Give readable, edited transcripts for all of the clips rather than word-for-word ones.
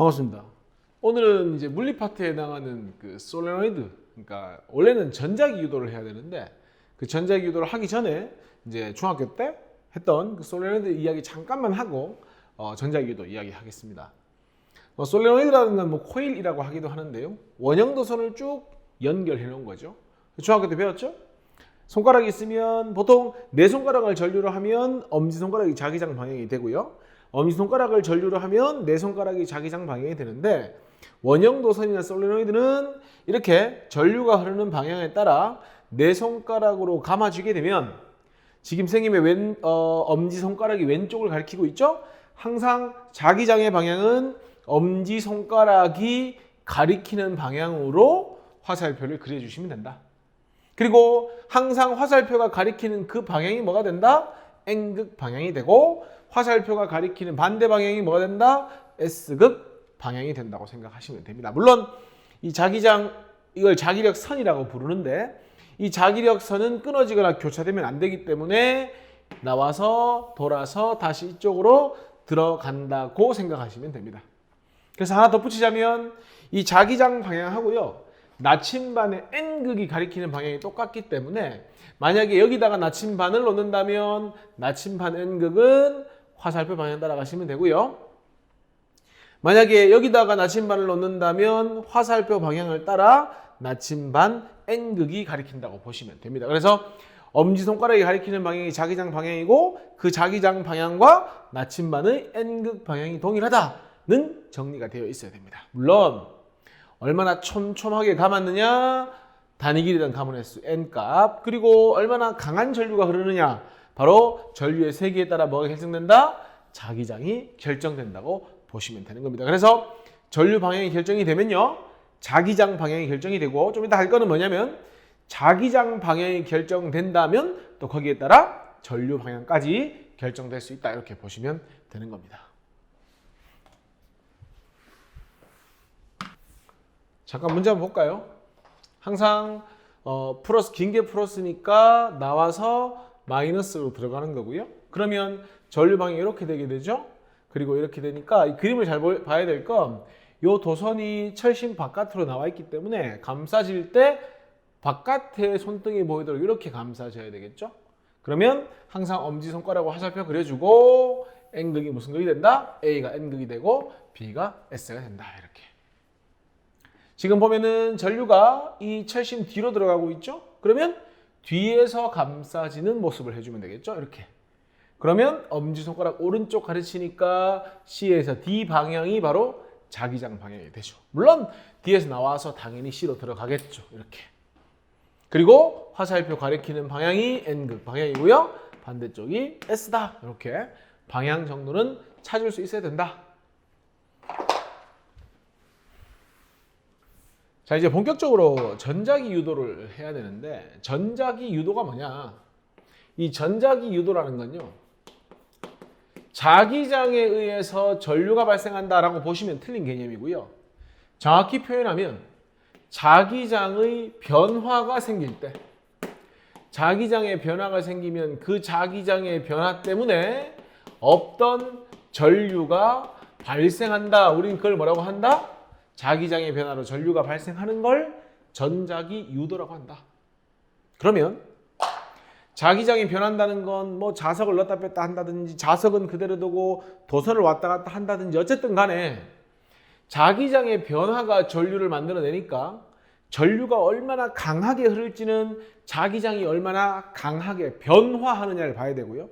반갑습니다. 오늘은 이제 물리 파트에 해당하는 그 솔레노이드, 그러니까 원래는 전자기 유도를 해야 되는데 그 전자기 유도를 하기 전에 이제 중학교 때 했던 그 솔레노이드 이야기 잠깐만 하고 전자기 유도 이야기 하겠습니다. 솔레노이드라는 건 뭐 코일이라고 하기도 하는데요. 원형도선을 쭉 연결해 놓은 거죠. 중학교 때 배웠죠? 손가락이 있으면 보통 네 손가락을 전류로 하면 엄지손가락이 자기장 방향이 되고요. 엄지손가락을 전류로 하면 네 손가락이 자기장 방향이 되는데 원형도선이나 솔레노이드는 이렇게 전류가 흐르는 방향에 따라 네 손가락으로 감아주게 되면 지금 선생님의 엄지손가락이 왼쪽을 가리키고 있죠? 항상 자기장의 방향은 엄지손가락이 가리키는 방향으로 화살표를 그려주시면 된다. 그리고 항상 화살표가 가리키는 그 방향이 뭐가 된다? N극 방향이 되고 화살표가 가리키는 반대 방향이 뭐가 된다? S극 방향이 된다고 생각하시면 됩니다. 물론 이 자기장, 이걸 자기력선이라고 부르는데 이 자기력선은 끊어지거나 교차되면 안 되기 때문에 나와서 돌아서 다시 이쪽으로 들어간다고 생각하시면 됩니다. 그래서 하나 덧붙이자면 이 자기장 방향하고요. 나침반의 N극이 가리키는 방향이 똑같기 때문에 만약에 여기다가 나침반을 놓는다면 나침반 N극은 화살표 방향 따라가시면 되고요. 만약에 여기다가 나침반을 놓는다면 화살표 방향을 따라 나침반 N극이 가리킨다고 보시면 됩니다. 그래서 엄지손가락이 가리키는 방향이 자기장 방향이고 그 자기장 방향과 나침반의 N극 방향이 동일하다는 정리가 되어 있어야 됩니다. 물론 얼마나 촘촘하게 감았느냐, 단위 길이든 감은 횟수 N값, 그리고 얼마나 강한 전류가 흐르느냐, 바로 전류의 세기에 따라 뭐가 결정된다? 자기장이 결정된다고 보시면 되는 겁니다. 그래서 전류 방향이 결정이 되면요, 자기장 방향이 결정이 되고, 좀 이따 할 거는 뭐냐면 자기장 방향이 결정된다면 또 거기에 따라 전류 방향까지 결정될 수 있다, 이렇게 보시면 되는 겁니다. 잠깐 문제 한번 볼까요? 항상 플러스, 긴 게 플러스니까 나와서 마이너스로 들어가는 거고요. 그러면 전류 방향이 이렇게 되게 되죠. 그리고 이렇게 되니까 이 그림을 잘 봐야 될 건 이 도선이 철심 바깥으로 나와 있기 때문에 감싸질 때 바깥에 손등이 보이도록 이렇게 감싸져야 되겠죠. 그러면 항상 엄지손가락으로 화살표 그려주고 N극이 무슨 극이 된다? A가 N극이 되고 B가 S가 된다, 이렇게. 지금 보면은 전류가 이 철심 뒤로 들어가고 있죠? 그러면 뒤에서 감싸지는 모습을 해주면 되겠죠? 이렇게. 그러면 엄지손가락 오른쪽 가르치니까 C에서 D 방향이 바로 자기장 방향이 되죠. 물론 D에서 나와서 당연히 C로 들어가겠죠. 이렇게. 그리고 화살표 가리키는 방향이 N극 방향이고요. 반대쪽이 S다. 이렇게 방향 정도는 찾을 수 있어야 된다. 자, 이제 본격적으로 전자기 유도를 해야 되는데 전자기 유도가 뭐냐? 이 전자기 유도라는 건요, 자기장에 의해서 전류가 발생한다라고 보시면 틀린 개념이고요. 정확히 표현하면 자기장의 변화가 생길 때, 자기장의 변화가 생기면 그 자기장의 변화 때문에 없던 전류가 발생한다. 우린 그걸 뭐라고 한다? 자기장의 변화로 전류가 발생하는 걸 전자기 유도라고 한다. 그러면 자기장이 변한다는 건 뭐 자석을 넣었다 뺐다 한다든지 자석은 그대로 두고 도선을 왔다 갔다 한다든지 어쨌든 간에 자기장의 변화가 전류를 만들어내니까 전류가 얼마나 강하게 흐를지는 자기장이 얼마나 강하게 변화하느냐를 봐야 되고요.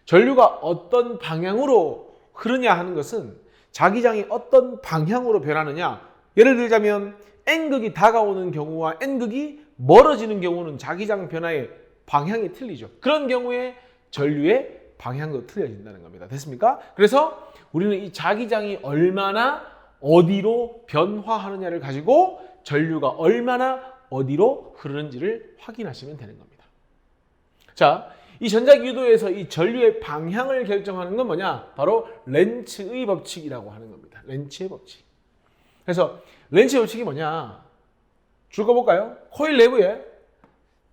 전류가 어떤 방향으로 흐르냐 하는 것은 자기장이 어떤 방향으로 변하느냐. 예를 들자면 N극이 다가오는 경우와 N극이 멀어지는 경우는 자기장 변화의 방향이 틀리죠. 그런 경우에 전류의 방향도 틀려진다는 겁니다. 됐습니까? 그래서 우리는 이 자기장이 얼마나 어디로 변화하느냐를 가지고 전류가 얼마나 어디로 흐르는지를 확인하시면 되는 겁니다. 자, 이 전자기 유도에서 이 전류의 방향을 결정하는 건 뭐냐? 바로 렌츠의 법칙이라고 하는 겁니다. 렌츠의 법칙. 그래서 렌츠의 법칙이 뭐냐? 줄거볼까요? 코일 내부에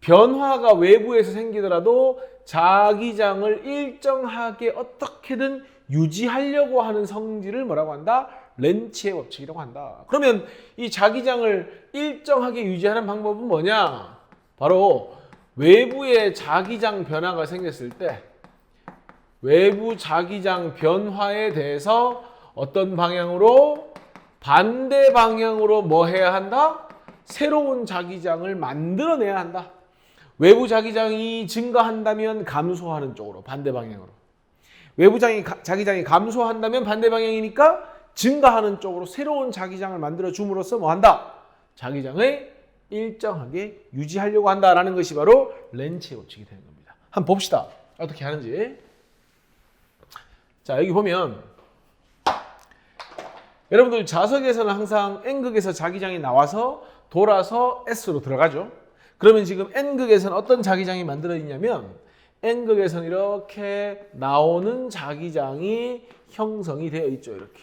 변화가 외부에서 생기더라도 자기장을 일정하게 어떻게든 유지하려고 하는 성질을 뭐라고 한다? 렌치의 법칙이라고 한다. 그러면 이 자기장을 일정하게 유지하는 방법은 뭐냐? 바로 외부의 자기장 변화가 생겼을 때 외부 자기장 변화에 대해서 어떤 방향으로? 반대 방향으로 뭐 해야 한다? 새로운 자기장을 만들어내야 한다. 외부 자기장이 증가한다면 감소하는 쪽으로, 반대 방향으로. 외부 자기장이 감소한다면 반대 방향이니까 증가하는 쪽으로 새로운 자기장을 만들어 줌으로써 뭐 한다? 자기장을 일정하게 유지하려고 한다라는 것이 바로 렌치의 법칙이 되는 겁니다. 한번 봅시다. 어떻게 하는지. 자, 여기 보면 여러분들 자석에서는 항상 N극에서 자기장이 나와서 돌아서 S로 들어가죠. 그러면 지금 N극에서는 어떤 자기장이 만들어지냐면 N극에서는 이렇게 나오는 자기장이 형성이 되어 있죠. 이렇게.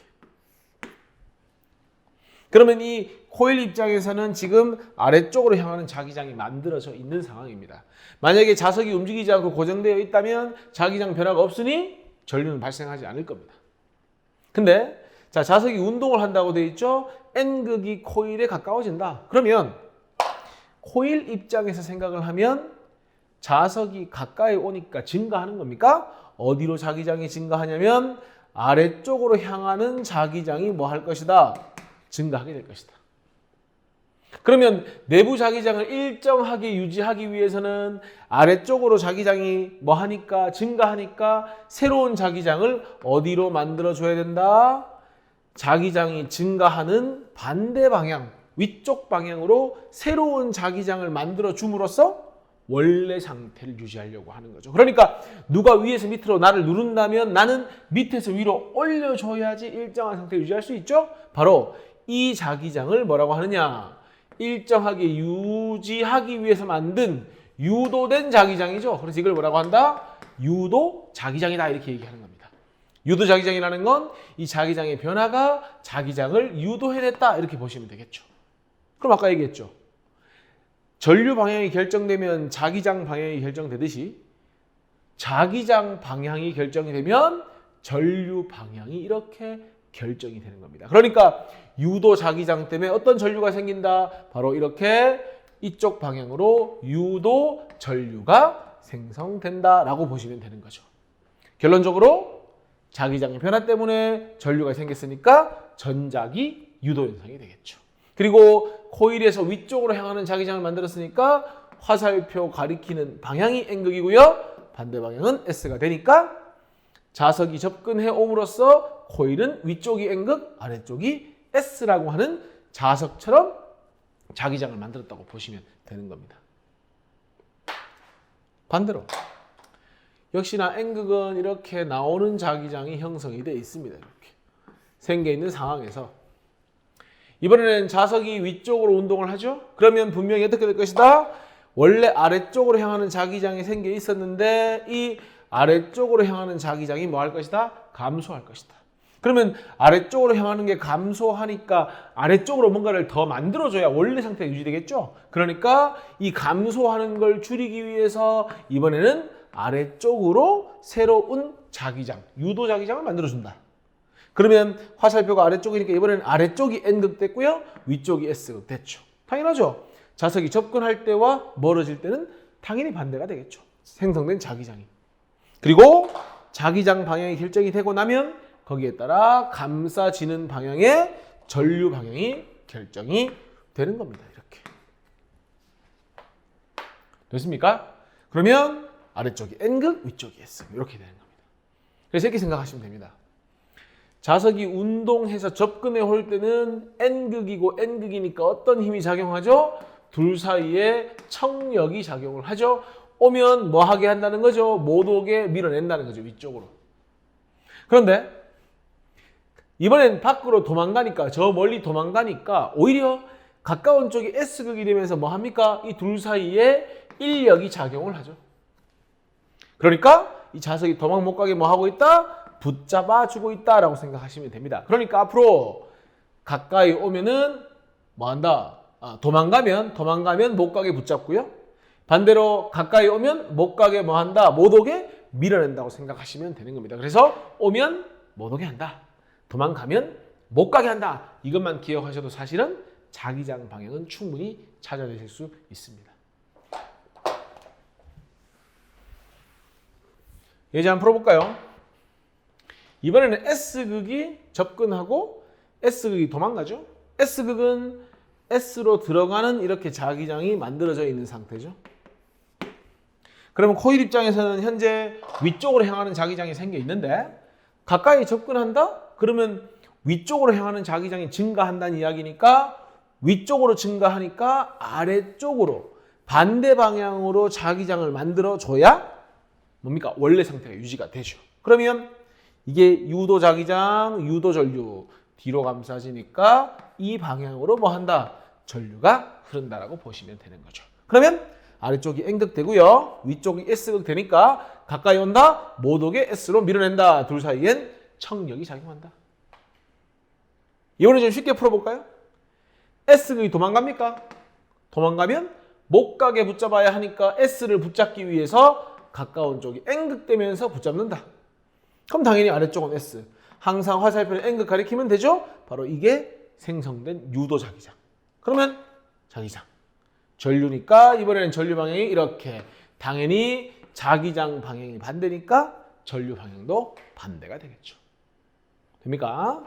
그러면 이 코일 입장에서는 지금 아래쪽으로 향하는 자기장이 만들어져 있는 상황입니다. 만약에 자석이 움직이지 않고 고정되어 있다면 자기장 변화가 없으니 전류는 발생하지 않을 겁니다. 근데 자, 자석이 운동을 한다고 되어 있죠. N극이 코일에 가까워진다. 그러면 코일 입장에서 생각을 하면 자석이 가까이 오니까 증가하는 겁니까? 어디로 자기장이 증가하냐면 아래쪽으로 향하는 자기장이 뭐 할 것이다? 증가하게 될 것이다. 그러면 내부 자기장을 일정하게 유지하기 위해서는 아래쪽으로 자기장이 뭐 하니까? 증가하니까 새로운 자기장을 어디로 만들어 줘야 된다? 자기장이 증가하는 반대 방향, 위쪽 방향으로 새로운 자기장을 만들어 줌으로써 원래 상태를 유지하려고 하는 거죠. 그러니까 누가 위에서 밑으로 나를 누른다면 나는 밑에서 위로 올려줘야지 일정한 상태를 유지할 수 있죠. 바로 이 자기장을 뭐라고 하느냐? 일정하게 유지하기 위해서 만든 유도된 자기장이죠. 그래서 이걸 뭐라고 한다? 유도 자기장이다 이렇게 얘기하는 겁니다. 유도 자기장이라는 건 이 자기장의 변화가 자기장을 유도해냈다 이렇게 보시면 되겠죠. 그럼 아까 얘기했죠. 전류 방향이 결정되면 자기장 방향이 결정되듯이 자기장 방향이 결정이 되면 전류 방향이 이렇게 결정이 되는 겁니다. 그러니까 유도 자기장 때문에 어떤 전류가 생긴다? 바로 이렇게 이쪽 방향으로 유도 전류가 생성된다라고 보시면 되는 거죠. 결론적으로 자기장의 변화 때문에 전류가 생겼으니까 전자기 유도 현상이 되겠죠. 그리고 코일에서 위쪽으로 향하는 자기장을 만들었으니까 화살표 가리키는 방향이 N극이고요. 반대 방향은 S가 되니까 자석이 접근해 옴으로써 코일은 위쪽이 N극, 아래쪽이 S라고 하는 자석처럼 자기장을 만들었다고 보시면 되는 겁니다. 반대로 역시나 N극은 이렇게 나오는 자기장이 형성이 되어 있습니다. 이렇게 생겨 있는 상황에서 이번에는 자석이 위쪽으로 운동을 하죠. 그러면 분명히 어떻게 될 것이다? 원래 아래쪽으로 향하는 자기장이 생겨 있었는데 이 아래쪽으로 향하는 자기장이 뭐 할 것이다? 감소할 것이다. 그러면 아래쪽으로 향하는 게 감소하니까 아래쪽으로 뭔가를 더 만들어줘야 원래 상태가 유지되겠죠. 그러니까 이 감소하는 걸 줄이기 위해서 이번에는 아래쪽으로 새로운 자기장, 유도 자기장을 만들어준다. 그러면 화살표가 아래쪽이니까 이번에는 아래쪽이 N극 됐고요. 위쪽이 S극 됐죠. 당연하죠. 자석이 접근할 때와 멀어질 때는 당연히 반대가 되겠죠. 생성된 자기장이. 그리고 자기장 방향이 결정이 되고 나면 거기에 따라 감싸지는 방향의 전류 방향이 결정이 되는 겁니다. 이렇게. 됐습니까? 그러면 아래쪽이 N극, 위쪽이 S극 이렇게 되는 겁니다. 그래서 이렇게 생각하시면 됩니다. 자석이 운동해서 접근해 올 때는 N극이고 N극이니까 어떤 힘이 작용하죠? 둘 사이에 청력이 작용을 하죠. 오면 뭐 하게 한다는 거죠? 못 오게 밀어낸다는 거죠. 위쪽으로. 그런데 이번엔 밖으로 도망가니까 저 멀리 도망가니까 오히려 가까운 쪽이 S극이 되면서 뭐 합니까? 이 둘 사이에 인력이 작용을 하죠. 그러니까 이 자석이 도망 못 가게 뭐 하고 있다? 붙잡아 주고 있다라고 생각하시면 됩니다. 그러니까 앞으로 가까이 오면은 뭐 한다? 도망가면 못 가게 붙잡고요. 반대로 가까이 오면 못 가게 뭐 한다? 못 오게 밀어낸다고 생각하시면 되는 겁니다. 그래서 오면 못 오게 한다. 도망가면 못 가게 한다. 이것만 기억하셔도 사실은 자기장 방향은 충분히 찾아내실 수 있습니다. 예제 한번 풀어볼까요? 이번에는 S극이 접근하고 S극이 도망가죠. S극은 S로 들어가는 이렇게 자기장이 만들어져 있는 상태죠. 그러면 코일 입장에서는 현재 위쪽으로 향하는 자기장이 생겨 있는데 가까이 접근한다? 그러면 위쪽으로 향하는 자기장이 증가한다는 이야기니까 위쪽으로 증가하니까 아래쪽으로 반대 방향으로 자기장을 만들어줘야 뭡니까? 원래 상태가 유지가 되죠. 그러면 이게 유도 자기장, 유도 전류 뒤로 감싸지니까 이 방향으로 뭐 한다? 전류가 흐른다라고 보시면 되는 거죠. 그러면 아래쪽이 N극 되고요. 위쪽이 S극 되니까 가까이 온다? 못 오게 S로 밀어낸다. 둘 사이엔 청력이 작용한다. 이번에 좀 쉽게 풀어볼까요? S극이 도망갑니까? 도망가면 못 가게 붙잡아야 하니까 S를 붙잡기 위해서 가까운 쪽이 N극 되면서 붙잡는다. 그럼 당연히 아래쪽은 S. 항상 화살표를 N극 가리키면 되죠? 바로 이게 생성된 유도 자기장. 그러면 자기장. 전류니까 이번에는 전류 방향이 이렇게. 당연히 자기장 방향이 반대니까 전류 방향도 반대가 되겠죠. 됩니까?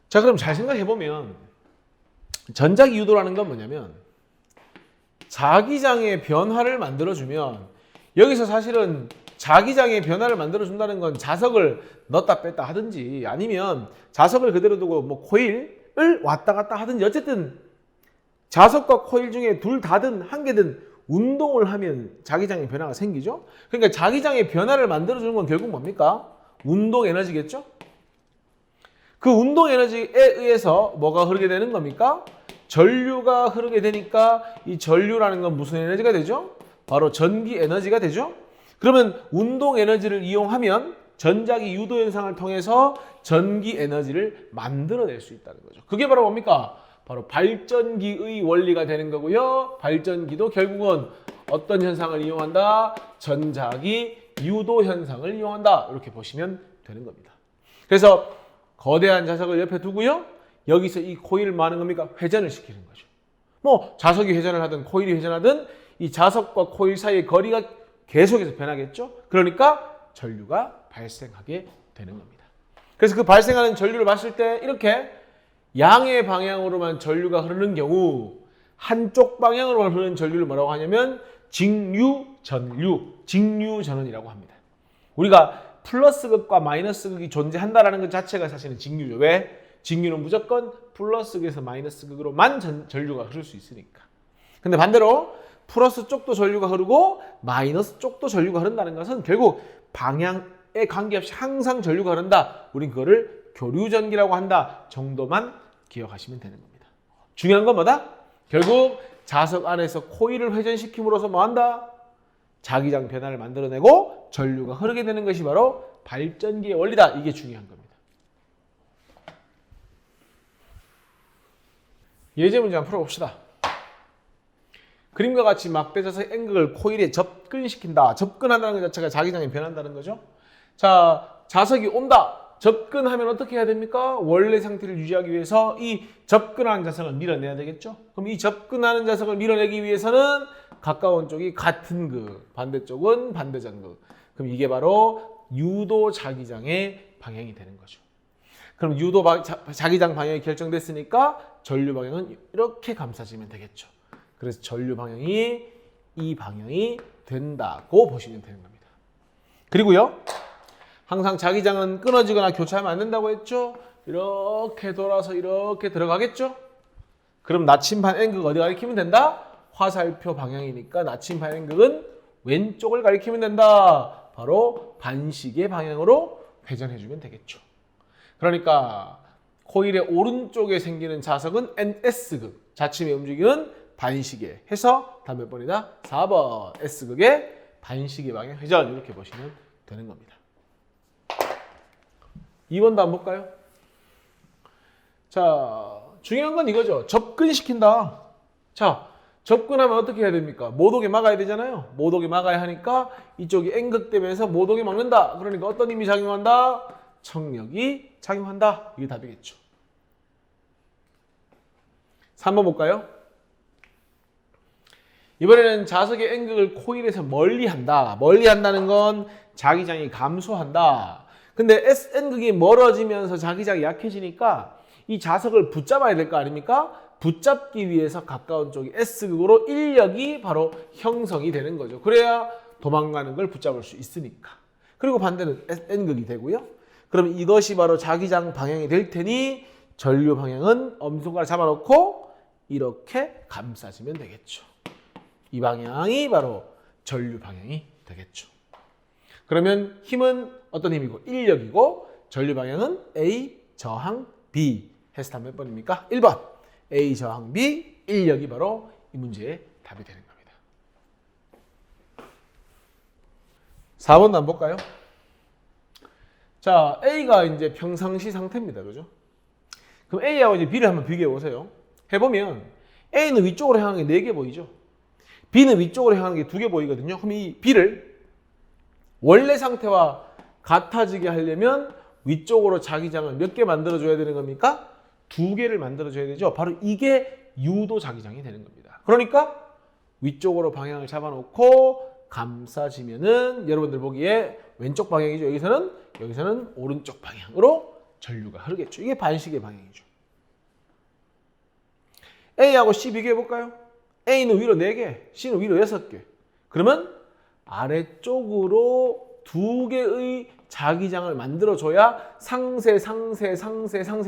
자, 그럼 잘 생각해보면 전자기 유도라는 건 뭐냐면 자기장의 변화를 만들어주면 여기서 사실은 자기장의 변화를 만들어준다는 건 자석을 넣었다 뺐다 하든지 아니면 자석을 그대로 두고 뭐 코일을 왔다 갔다 하든지 어쨌든 자석과 코일 중에 둘 다든 한 개든 운동을 하면 자기장의 변화가 생기죠. 그러니까 자기장의 변화를 만들어주는 건 결국 뭡니까? 운동 에너지겠죠? 그 운동 에너지에 의해서 뭐가 흐르게 되는 겁니까? 전류가 흐르게 되니까 이 전류라는 건 무슨 에너지가 되죠? 바로 전기 에너지가 되죠? 그러면 운동 에너지를 이용하면 전자기 유도 현상을 통해서 전기 에너지를 만들어낼 수 있다는 거죠. 그게 바로 뭡니까? 바로 발전기의 원리가 되는 거고요. 발전기도 결국은 어떤 현상을 이용한다? 전자기 유도 현상을 이용한다. 이렇게 보시면 되는 겁니다. 그래서 거대한 자석을 옆에 두고요. 여기서 이 코일을 뭐 하는 겁니까? 회전을 시키는 거죠. 뭐 자석이 회전을 하든 코일이 회전하든 이 자석과 코일 사이의 거리가 계속해서 변하겠죠. 그러니까 전류가 발생하게 되는 겁니다. 그래서 그 발생하는 전류를 봤을 때 이렇게 양의 방향으로만 전류가 흐르는 경우 한쪽 방향으로만 흐르는 전류를 뭐라고 하냐면 직류전류, 직류전원이라고 합니다. 우리가 플러스극과 마이너스극이 존재한다는 것 자체가 사실은 직류죠. 왜? 직류는 무조건 플러스극에서 마이너스극으로만 전류가 흐를 수 있으니까. 근데 반대로 플러스 쪽도 전류가 흐르고 마이너스 쪽도 전류가 흐른다는 것은 결국 방향에 관계없이 항상 전류가 흐른다. 우린 그거를 교류전기라고 한다 정도만 기억하시면 되는 겁니다. 중요한 건 뭐다? 결국 자석 안에서 코일을 회전시킴으로써 뭐한다? 자기장 변화를 만들어내고 전류가 흐르게 되는 것이 바로 발전기의 원리다. 이게 중요한 겁니다. 예제 문제 한번 풀어봅시다. 그림과 같이 막대자석 N극을 코일에 접근시킨다. 접근한다는 것 자체가 자기장이 변한다는 거죠. 자, 자석이 온다. 접근하면 어떻게 해야 됩니까? 원래 상태를 유지하기 위해서 이 접근하는 자석을 밀어내야 되겠죠. 그럼 이 접근하는 자석을 밀어내기 위해서는 가까운 쪽이 같은 극, 반대쪽은 반대장극. 그럼 이게 바로 유도 자기장의 방향이 되는 거죠. 그럼 유도 자기장 방향이 결정됐으니까 전류 방향은 이렇게 감싸지면 되겠죠. 그래서 전류 방향이 이 방향이 된다고 보시면 되는 겁니다. 그리고요, 항상 자기장은 끊어지거나 교차하면 안 된다고 했죠. 이렇게 돌아서 이렇게 들어가겠죠. 그럼 나침반 N극 어디 가리키면 된다? 화살표 방향이니까 나침반 N극은 왼쪽을 가리키면 된다. 바로 반시계 방향으로 회전해주면 되겠죠. 그러니까 코일의 오른쪽에 생기는 자석은 NS극, 좌측에 움직이는 반시계 해서 답 몇 번이다? 4번 S극의 반시계 방향 회전 이렇게 보시면 되는 겁니다. 2번도 한번 볼까요? 자, 중요한 건 이거죠. 접근시킨다. 자, 접근하면 어떻게 해야 됩니까? 못 오게 막아야 되잖아요. 못 오게 막아야 하니까 이쪽이 N극되면서 못 오게 막는다. 그러니까 어떤 힘이 작용한다? 청력이 작용한다. 이게 답이겠죠. 3번 볼까요? 이번에는 자석의 N극을 코일에서 멀리한다. 멀리한다는 건 자기장이 감소한다. 근데 N극이 멀어지면서 자기장이 약해지니까 이 자석을 붙잡아야 될 거 아닙니까? 붙잡기 위해서 가까운 쪽이 S극으로 인력이 바로 형성이 되는 거죠. 그래야 도망가는 걸 붙잡을 수 있으니까. 그리고 반대는 N극이 되고요. 그럼 이것이 바로 자기장 방향이 될 테니 전류 방향은 엄지손가락 잡아놓고 이렇게 감싸주면 되겠죠. 이 방향이 바로 전류 방향이 되겠죠. 그러면 힘은 어떤 힘이고? 인력이고 전류 방향은 A 저항 B 해서 답 몇 번입니까? 1번 A 저항 B 인력이 바로 이 문제의 답이 되는 겁니다. 4번도 한번 볼까요? 자, A가 이제 평상시 상태입니다. 그죠? 그럼 A하고 이제 B를 한번 비교해 보세요. 해보면 A는 위쪽으로 향하는 게 4개 보이죠? B는 위쪽으로 향하는 게 2개 보이거든요. 그럼 이 B를 원래 상태와 같아지게 하려면 위쪽으로 자기장을 몇 개 만들어줘야 되는 겁니까? 2개를 만들어줘야 되죠. 바로 이게 유도 자기장이 되는 겁니다. 그러니까 위쪽으로 방향을 잡아놓고 감싸지면은 여러분들 보기에 왼쪽 방향이죠. 여기서는 오른쪽 방향으로 전류가 흐르겠죠. 이게 반시계 방향이죠. A하고 C 비교해 볼까요? A는 위로 4개, C는 위로 6개. 그러면 아래쪽으로 2개의 자기장을 만들어줘야 상세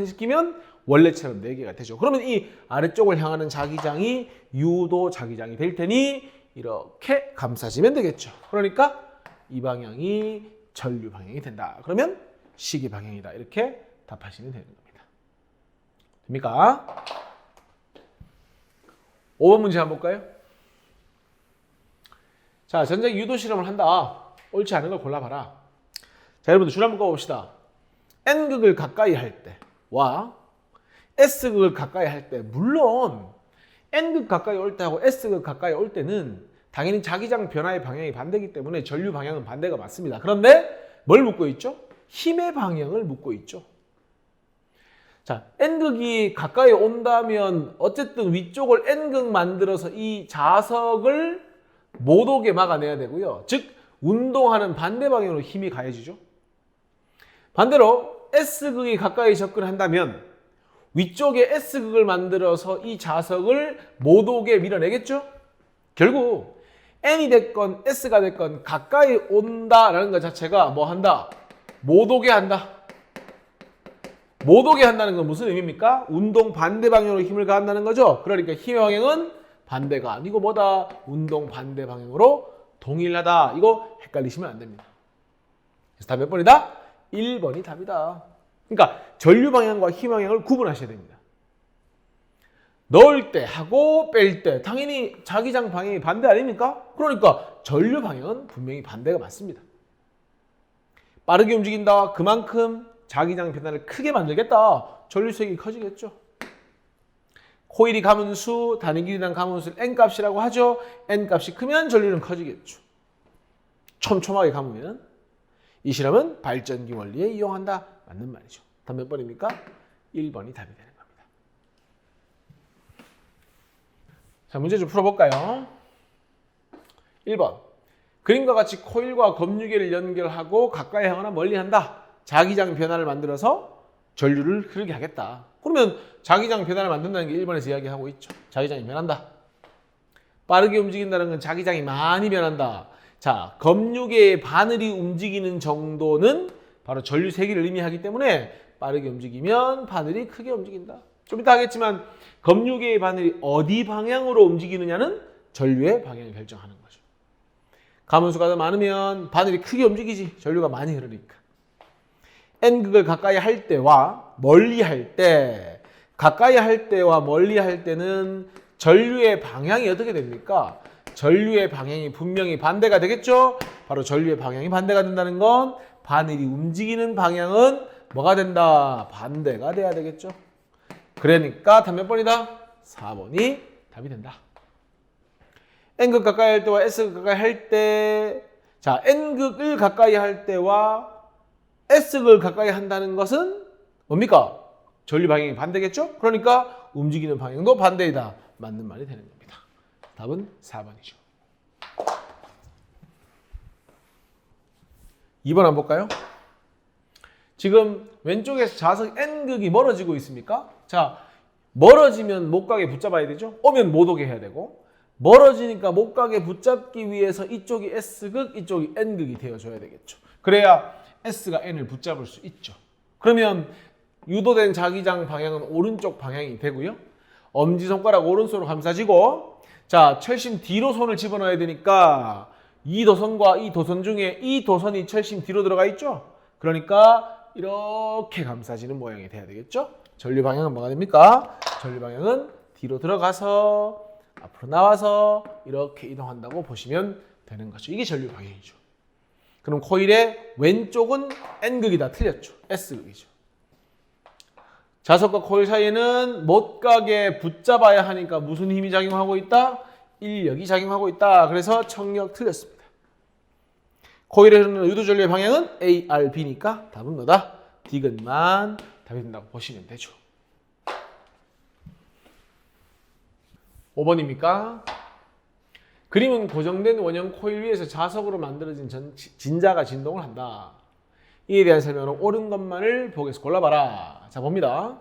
시키면 원래처럼 4개가 되죠. 그러면 이 아래쪽을 향하는 자기장이 유도 자기장이 될 테니 이렇게 감싸지면 되겠죠. 그러니까 이 방향이 전류 방향이 된다. 그러면 시계 방향이다. 이렇게 답하시면 되는 겁니다. 됩니까? 5번 문제 한번 볼까요? 자, 전자기 유도 실험을 한다. 옳지 않은 걸 골라봐라. 자, 여러분들 줄 한번 꺼봅시다. N극을 가까이 할 때와 S극을 가까이 할 때, 물론 N극 가까이 올 때하고 S극 가까이 올 때는 당연히 자기장 변화의 방향이 반대이기 때문에 전류 방향은 반대가 맞습니다. 그런데 뭘 묻고 있죠? 힘의 방향을 묻고 있죠. 자, N극이 가까이 온다면 어쨌든 위쪽을 N극 만들어서 이 자석을 못 오게 막아내야 되고요. 즉 운동하는 반대 방향으로 힘이 가해지죠. 반대로 S극이 가까이 접근한다면 위쪽에 S극을 만들어서 이 자석을 못 오게 밀어내겠죠. 결국 N이 됐건 S가 됐건 가까이 온다라는 것 자체가 뭐 한다? 못 오게 한다. 못 오게 한다는 건 무슨 의미입니까? 운동 반대 방향으로 힘을 가한다는 거죠. 그러니까 힘의 방향은 반대가 아니고 뭐다? 운동 반대 방향으로 동일하다. 이거 헷갈리시면 안 됩니다. 그래서 답 몇 번이다? 1번이 답이다. 그러니까 전류 방향과 힘 방향을 구분하셔야 됩니다. 넣을 때 하고 뺄 때 당연히 자기장 방향이 반대 아닙니까? 그러니까 전류 방향은 분명히 반대가 맞습니다. 빠르게 움직인다. 그만큼 자기장 변화를 크게 만들겠다. 전류색이 커지겠죠. 코일이 가문수, 단위 길이랑 가문수를 N값이라고 하죠. N값이 크면 전류는 커지겠죠. 촘촘하게 감으면 이 실험은 발전기 원리에 이용한다. 맞는 말이죠. 답 몇 번입니까? 1번이 답이 되는 겁니다. 자, 문제 좀 풀어볼까요? 1번. 그림과 같이 코일과 검유계를 연결하고 가까이 하거나 멀리 한다. 자기장 변화를 만들어서 전류를 흐르게 하겠다. 그러면 자기장 변화를 만든다는 게 1번에서 이야기하고 있죠. 자기장이 변한다. 빠르게 움직인다는 건 자기장이 많이 변한다. 자, 검유계의 바늘이 움직이는 정도는 바로 전류 세기를 의미하기 때문에 빠르게 움직이면 바늘이 크게 움직인다. 좀 이따 하겠지만 검유계의 바늘이 어디 방향으로 움직이느냐는 전류의 방향을 결정하는 거죠. 가문수가 더 많으면 바늘이 크게 움직이지. 전류가 많이 흐르니까. N극을 가까이 할 때와 멀리 할 때, 가까이 할 때와 멀리 할 때는 전류의 방향이 어떻게 됩니까? 전류의 방향이 분명히 반대가 되겠죠? 바로 전류의 방향이 반대가 된다는 건 바늘이 움직이는 방향은 뭐가 된다? 반대가 돼야 되겠죠? 그러니까 답 몇 번이다? 4번이 답이 된다. n극 가까이 할 때와 s극 가까이 할 때, 자, n극을 가까이 할 때와 s극을 가까이 한다는 것은 뭡니까? 전류 방향이 반대겠죠? 그러니까 움직이는 방향도 반대이다. 맞는 말이 되는 겁니다. 답은 4번이죠. 2번 한번 볼까요? 지금 왼쪽에서 자석 n극이 멀어지고 있습니까? 자, 멀어지면 못 가게 붙잡아야 되죠? 오면 못 오게 해야 되고, 멀어지니까 못 가게 붙잡기 위해서 이쪽이 S극, 이쪽이 N극이 되어줘야 되겠죠. 그래야 S가 N을 붙잡을 수 있죠. 그러면 유도된 자기장 방향은 오른쪽 방향이 되고요. 엄지손가락 오른손으로 감싸지고, 자, 철심 뒤로 손을 집어넣어야 되니까 이 도선과 이 도선 중에 이 도선이 철심 뒤로 들어가 있죠? 그러니까 이렇게 감싸지는 모양이 돼야 되겠죠? 전류 방향은 뭐가 됩니까? 전류 방향은 뒤로 들어가서 앞으로 나와서 이렇게 이동한다고 보시면 되는 거죠. 이게 전류 방향이죠. 그럼 코일의 왼쪽은 N극이다. 틀렸죠. S극이죠. 자석과 코일 사이에는 못 가게 붙잡아야 하니까 무슨 힘이 작용하고 있다? 인력이 작용하고 있다. 그래서 청력 틀렸습니다. 코일에 흐르는 유도전류의 방향은 A, R, B니까 답은 뭐다? D근만 답이 된다고 보시면 되죠. 5번입니까? 그림은 고정된 원형 코일 위에서 자석으로 만들어진 진자가 진동을 한다. 이에 대한 설명으로 옳은 것만을 보기에서 골라봐라. 자, 봅니다.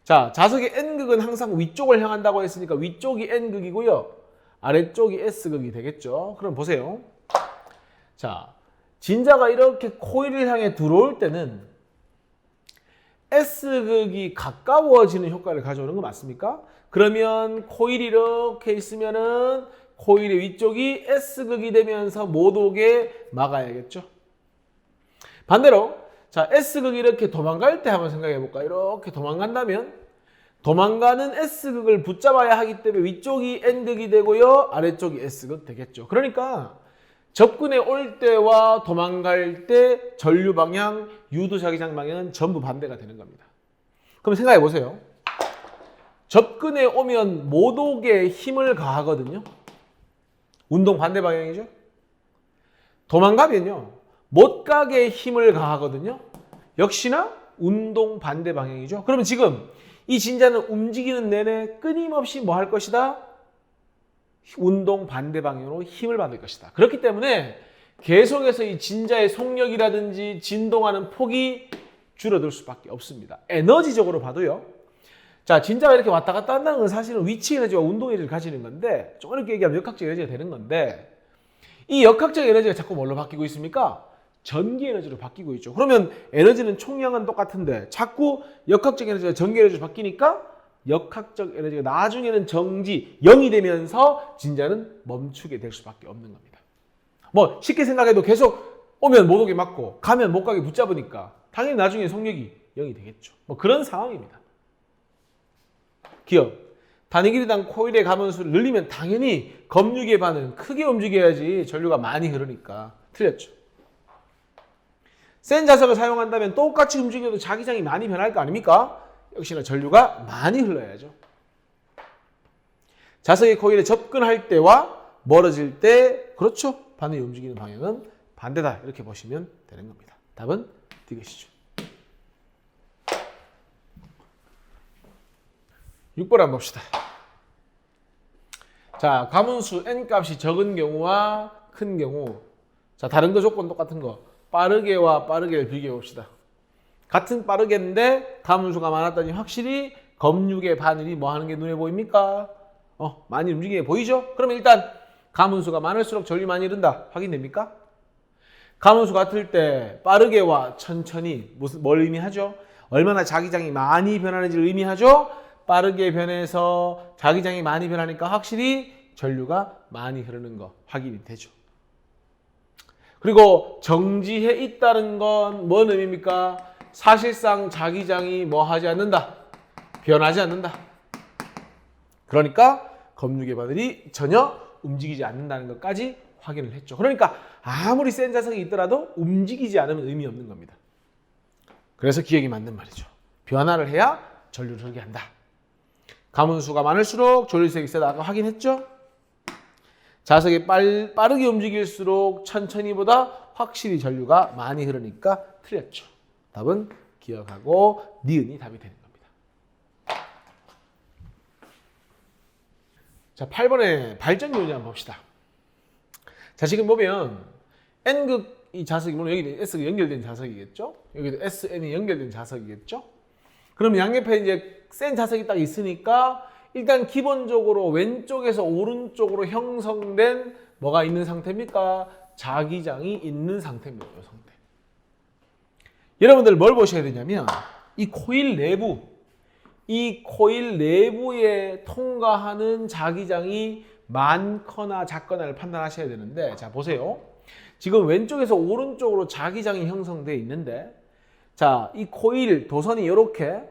자, 자석의 N극은 항상 위쪽을 향한다고 했으니까 위쪽이 N극이고요. 아래쪽이 S극이 되겠죠. 그럼 보세요. 자, 진자가 이렇게 코일을 향해 들어올 때는 S극이 가까워지는 효과를 가져오는 거 맞습니까? 그러면 코일이 이렇게 있으면은 코일의 위쪽이 S극이 되면서 못 오게 막아야겠죠. 반대로 자, S극이 이렇게 도망갈 때 한번 생각해 볼까? 이렇게 도망간다면 도망가는 S극을 붙잡아야 하기 때문에 위쪽이 N극이 되고요. 아래쪽이 S극 되겠죠. 그러니까 접근해 올 때와 도망갈 때 전류 방향, 유도 자기장 방향은 전부 반대가 되는 겁니다. 그럼 생각해 보세요. 접근해 오면 못 오게 힘을 가하거든요. 운동 반대 방향이죠. 도망가면요. 못 가게 힘을 가하거든요. 역시나 운동 반대 방향이죠. 그러면 지금 이 진자는 움직이는 내내 끊임없이 뭐 할 것이다? 운동 반대 방향으로 힘을 받을 것이다. 그렇기 때문에 계속해서 이 진자의 속력이라든지 진동하는 폭이 줄어들 수밖에 없습니다. 에너지적으로 봐도요. 자, 진자가 이렇게 왔다 갔다 한다는 건 사실은 위치 에너지와 운동 에너지를 가지는 건데, 좀 이렇게 얘기하면 역학적 에너지가 되는 건데, 이 역학적 에너지가 자꾸 뭘로 바뀌고 있습니까? 전기 에너지로 바뀌고 있죠. 그러면 에너지는 총량은 똑같은데 자꾸 역학적 에너지가 전기 에너지로 바뀌니까 역학적 에너지가 나중에는 정지, 0이 되면서 진자는 멈추게 될 수밖에 없는 겁니다. 뭐 쉽게 생각해도 계속 오면 못 오게 막고 가면 못 가게 붙잡으니까 당연히 나중에 속력이 0이 되겠죠. 뭐 그런 상황입니다. 기억. 단위 길이당 코일의 가변수를 늘리면 당연히 검유기의 반은 크게 움직여야지 전류가 많이 흐르니까. 틀렸죠. 센 자석을 사용한다면 똑같이 움직여도 자기장이 많이 변할 거 아닙니까? 역시나 전류가 많이 흘러야죠. 자석의 코일에 접근할 때와 멀어질 때, 그렇죠. 바늘이 움직이는 방향은 반대다. 이렇게 보시면 되는 겁니다. 답은 D것이죠. 6번 한번 봅시다. 자, 가문수 N값이 적은 경우와 큰 경우. 자, 다른 거 조건 똑같은 거. 빠르게와 빠르게를 비교해 봅시다. 같은 빠르게인데 가문수가 많았더니 확실히 검육의 바늘이 뭐 하는 게 눈에 보입니까? 많이 움직이게 보이죠? 그러면 일단 가문수가 많을수록 전류 많이 흐른다. 확인됩니까? 가문수 같을 때 빠르게와 천천히 뭘 의미하죠? 얼마나 자기장이 많이 변하는지를 의미하죠? 빠르게 변해서 자기장이 많이 변하니까 확실히 전류가 많이 흐르는 거 확인이 되죠. 그리고 정지해 있다는 건 뭔 의미입니까? 사실상 자기장이 뭐 하지 않는다? 변하지 않는다. 그러니까 검유계 바늘이 전혀 움직이지 않는다는 것까지 확인을 했죠. 그러니까 아무리 센 자석이 있더라도 움직이지 않으면 의미 없는 겁니다. 그래서 기억이 맞는 말이죠. 변화를 해야 전류를 흐르게 한다. 가문수가 많을수록 전류색이 세다. 아까 확인했죠? 자석이 빠르게 움직일수록 천천히보다 확실히 전류가 많이 흐르니까 틀렸죠. 답은 기억하고 니은이 답이 되는 겁니다. 자, 8번에 발전 요인 한번 봅시다. 자, 지금 보면 N극 이 자석이 물론 여기 S가 연결된 자석이겠죠? 여기도 SN이 연결된 자석이겠죠? 그럼 양옆에 이제 센 자석이 딱 있으니까 일단 기본적으로 왼쪽에서 오른쪽으로 형성된 뭐가 있는 상태입니까? 자기장이 있는 상태입니다. 이 상태. 여러분들 뭘 보셔야 되냐면 이 코일 내부에 통과하는 자기장이 많거나 작거나를 판단하셔야 되는데, 자 보세요. 지금 왼쪽에서 오른쪽으로 자기장이 형성되어 있는데, 자, 이 코일 도선이 이렇게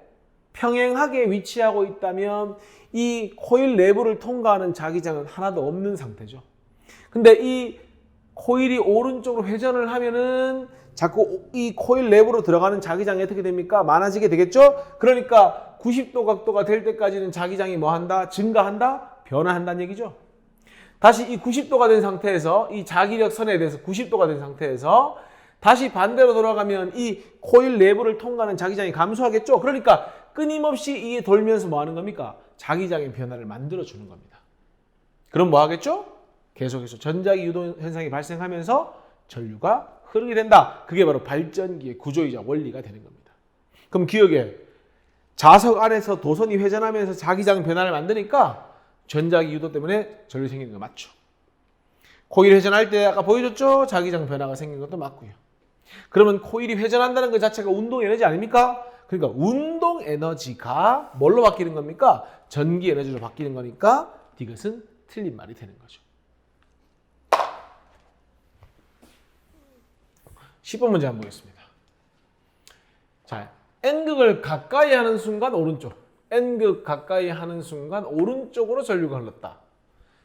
평행하게 위치하고 있다면 이 코일 내부를 통과하는 자기장은 하나도 없는 상태죠. 근데 이 코일이 오른쪽으로 회전을 하면은 자꾸 이 코일 내부로 들어가는 자기장이 어떻게 됩니까? 많아지게 되겠죠? 그러니까 90도 각도가 될 때까지는 자기장이 뭐 한다? 증가한다? 변화한다는 얘기죠. 다시 이 90도가 된 상태에서 이 자기력 선에 대해서 90도가 된 상태에서 다시 반대로 돌아가면 이 코일 내부를 통과하는 자기장이 감소하겠죠? 그러니까 끊임없이 이게 돌면서 뭐 하는 겁니까? 자기장의 변화를 만들어주는 겁니다. 그럼 뭐 하겠죠? 계속해서 전자기 유도 현상이 발생하면서 전류가 흐르게 된다. 그게 바로 발전기의 구조이자 원리가 되는 겁니다. 그럼 기억에 자석 안에서 도선이 회전하면서 자기장 변화를 만드니까 전자기 유도 때문에 전류 생기는 거 맞죠? 코일 회전할 때 아까 보여줬죠? 자기장 변화가 생긴 것도 맞고요. 그러면 코일이 회전한다는 것 자체가 운동 에너지 아닙니까? 그러니까 운동 에너지가 뭘로 바뀌는 겁니까? 전기 에너지로 바뀌는 거니까 이것은 틀린 말이 되는 거죠. 10번 문제 한번 보겠습니다. 자, N극을 가까이 하는 순간 오른쪽, N극 가까이 하는 순간 오른쪽으로 전류가 흘렀다.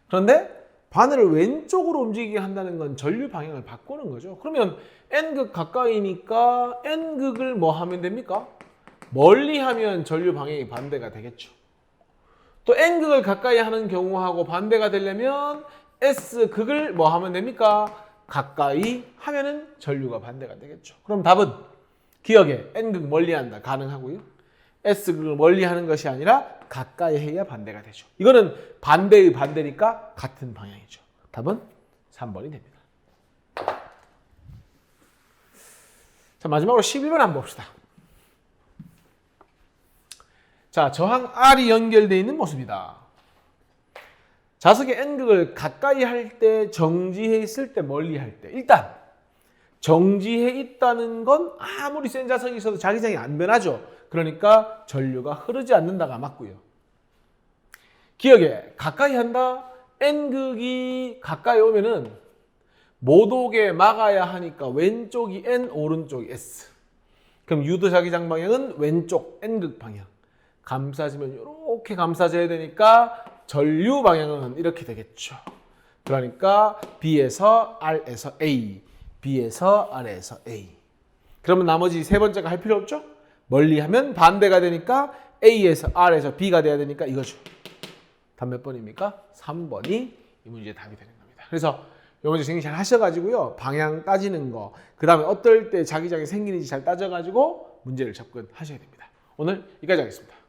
그런데 바늘을 왼쪽으로 움직이게 한다는 건 전류 방향을 바꾸는 거죠. 그러면 N극 가까이니까 N극을 뭐 하면 됩니까? 멀리 하면 전류 방향이 반대가 되겠죠. 또 N극을 가까이 하는 경우하고 반대가 되려면 S극을 뭐 하면 됩니까? 가까이 하면은 전류가 반대가 되겠죠. 그럼 답은 기억에 N극 멀리 한다. 가능하고요. S극을 멀리 하는 것이 아니라 가까이 해야 반대가 되죠. 이거는 반대의 반대니까 같은 방향이죠. 답은 3번이 됩니다. 자, 마지막으로 11번 한번 봅시다. 자, 저항 R이 연결되어 있는 모습이다. 자석의 N극을 가까이 할 때, 정지해 있을 때, 멀리 할 때. 일단 정지해 있다는 건 아무리 센 자석이 있어도 자기장이 안 변하죠. 그러니까 전류가 흐르지 않는다가 맞고요. 기억에 가까이 한다. N극이 가까이 오면은 못 오게 막아야 하니까 왼쪽이 N, 오른쪽이 S. 그럼 유도 자기장 방향은 왼쪽 N극 방향. 감싸지면 이렇게 감싸져야 되니까 전류 방향은 이렇게 되겠죠. 그러니까 B에서 R에서 A, B에서 R에서 A. 그러면 나머지 세 번째가 할 필요 없죠? 멀리 하면 반대가 되니까 A에서 R에서 B가 돼야 되니까 이거죠. 답 몇 번입니까? 3번이 이 문제의 답이 되는 겁니다. 그래서 이 문제 정리 잘 하셔가지고요. 방향 따지는 거, 그 다음에 어떨 때 자기장이 생기는지 잘 따져가지고 문제를 접근하셔야 됩니다. 오늘 여기까지 하겠습니다.